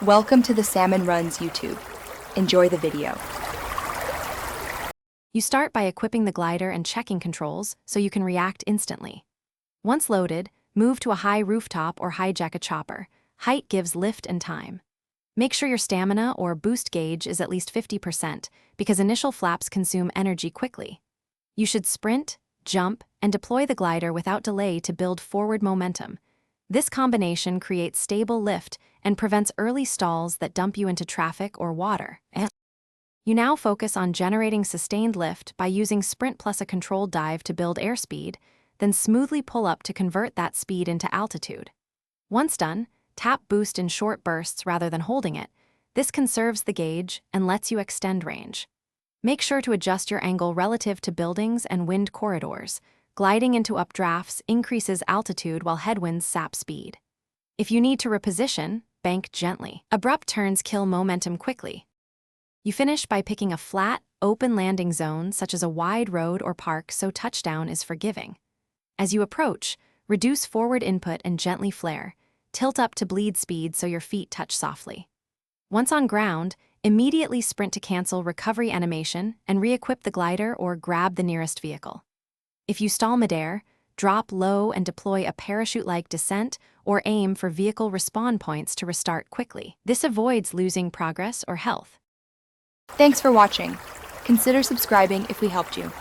Welcome to the Salmon Runs YouTube. Enjoy the video. You start by equipping the glider and checking controls so you can react instantly. Once loaded, move to a high rooftop or hijack a chopper. Height gives lift and time. Make sure your stamina or boost gauge is at least 50% because initial flaps consume energy quickly. You should sprint, jump, and deploy the glider without delay to build forward momentum. This combination creates stable lift and prevents early stalls that dump you into traffic or water. You now focus on generating sustained lift by using sprint plus a controlled dive to build airspeed, then smoothly pull up to convert that speed into altitude. Once done, tap boost in short bursts rather than holding it. This conserves the gauge and lets you extend range. Make sure to adjust your angle relative to buildings and wind corridors. Gliding into updrafts increases altitude while headwinds sap speed. If you need to reposition, bank gently. Abrupt turns kill momentum quickly. You finish by picking a flat, open landing zone such as a wide road or park so touchdown is forgiving. As you approach, reduce forward input and gently flare. Tilt up to bleed speed so your feet touch softly. Once on ground, immediately sprint to cancel recovery animation and re-equip the glider or grab the nearest vehicle. If you stall midair, drop low and deploy a parachute-like descent or aim for vehicle respawn points to restart quickly. This avoids losing progress or health. Thanks for watching. Consider subscribing if we helped you.